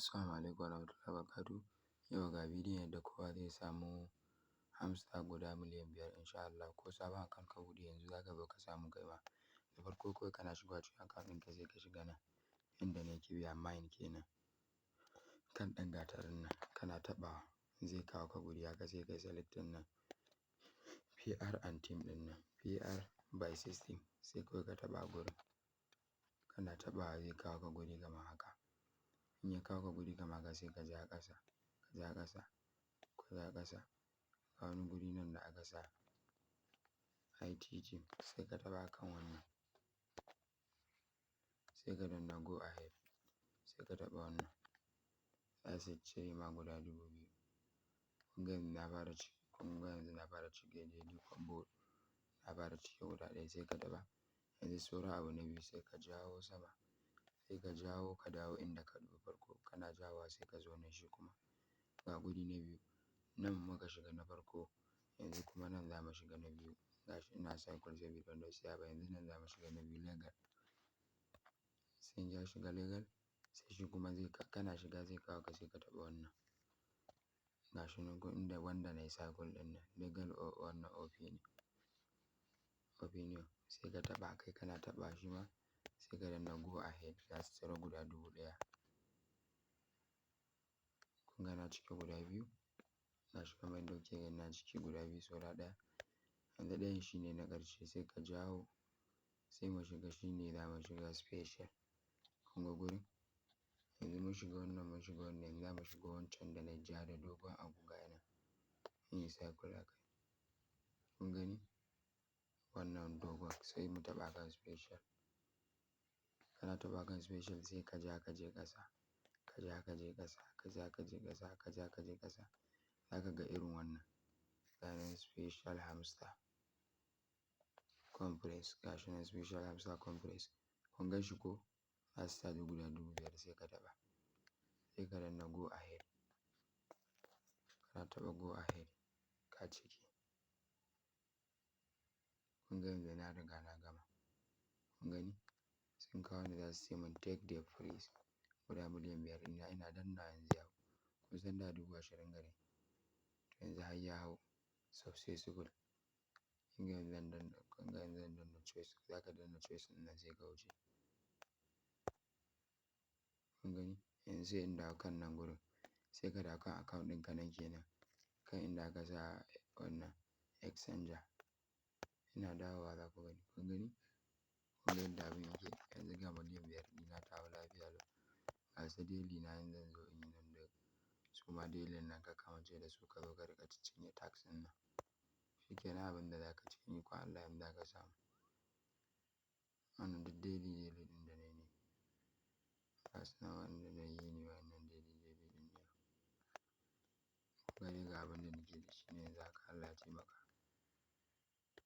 Assalamu alaikum warahmatullahi wabarakatuh. Yau ga bidiyon yadda kowa zai samu hamster guda miliyan 5 insha Allah. Ko sabon account ka buɗe yanzu za ka zo ka samu kai ma. Da farko kawai kana shigowa cikin account ɗinka sai ka shiga nan inda na kibiya mine kenan. Kan ɗan gatarin nan kana taɓawa zai kawo ka guri haka sai kai selecting nan PR and team ɗin nan PR by system sai kawai ka taɓa gurin. Kana taɓawa zai kawo ka guri kamar haka. In ya kawo ka guri kamar haka sai ka ja ƙasa, ka ja ƙasa, ka ja ƙasa. Ga wani guri nan da aka sa IT team sai ka taɓa kan wannan. Sai ka danna go ahead sai ka taɓa wannan. Za su cire ma guda 2000. Kun ga yanzu na fara ciki, kun ga yanzu na fara cike daidai combo na fara cike guda ɗaya sai ka taɓa. Yanzu saura abu na biyu sai ka jawo sama, sai ka jawo ka dawo inda ka ɗau farko. Kana jawowa sai ka zo nan shi kuma ga guri na biyu. Nan muka shiga na farko yanzu kuma nan za mu shiga na biyu. Gashi ina cycle sabida ban siya ba yanzu nan za mu shiga na biyu legal. Sai in ja shiga legal sai shi kuma zai kana shiga zai kawo ka sai ka taɓa wannan. Gashi nan inda wanda na yi cycle ɗin nan legal wannan opinion sai ka taɓa kai kana taɓa shi ma sai ka danna go ahead za su cire guda 1000. Kun ga na cike guda biyu. Gashi kamar yadda kuke gani na cike guda biyu saura ɗaya. Yanzu ɗayan shine na ƙarshe sai ka jawo sai mu shiga shine za mu shiga special. Kun ga gurin? Yanzu mun shiga wannan mun shiga wannan yanzu za mu shiga wancan da na ja da dogon abu ga yana. In yi cycle a kai. Kun gani? Wannan dogon sai mu taɓa kan special. Kana taɓa kan special sai ka ja ka je ƙasa, ka ja ka je ƙasa, ka ja ka je ƙasa, ka ja ka je ƙasa. Za ka ga irin wannan. Ganin special hamster compress. Gashi nan special hamster compress. Kun gan shi ko? Za su sadu guda 5000 sai ka taɓa. Sai ka danna go ahead. Kana taɓa go ahead ka cike. Kun ga yanzu na riga na gama. Kun gani? Sun kawo ni za su ce mun take the freeze guda miliyan 5 ina danna yanzu ya hau. Kun san da 20,000 gare. To yanzu har ya hau successful. Kun ga yanzu zan danna, kun ga yanzu zan danna choice. Za ka danna choice ɗin nan sai ka wuce. Kun gani? Yanzu sai in dawo kan nan gurin. Sai ka dawo kan account ɗinka nan kenan. Kan inda aka sa wannan exchanger. Ina dawowa za ku gani. Kun gani? Kun ga yadda abin yake. Yanzu ga miliyan 5 ɗina ta hau lafiya lau. Ga su daily na yanzu zan zo in yi nan da su ma daily nan ka kamance da su ka zo ka riƙa ciccinye tax ɗin nan. Shi kenan abin da za ka cikin ikon Allah yanzu za ka samu. Wannan duk daily ɗin da na yi ne. Gasu nan wanda na yi ne wannan daily ɗin ne. Kun gani ga abin da nake da shi ne yanzu haka Allah ya taimaka.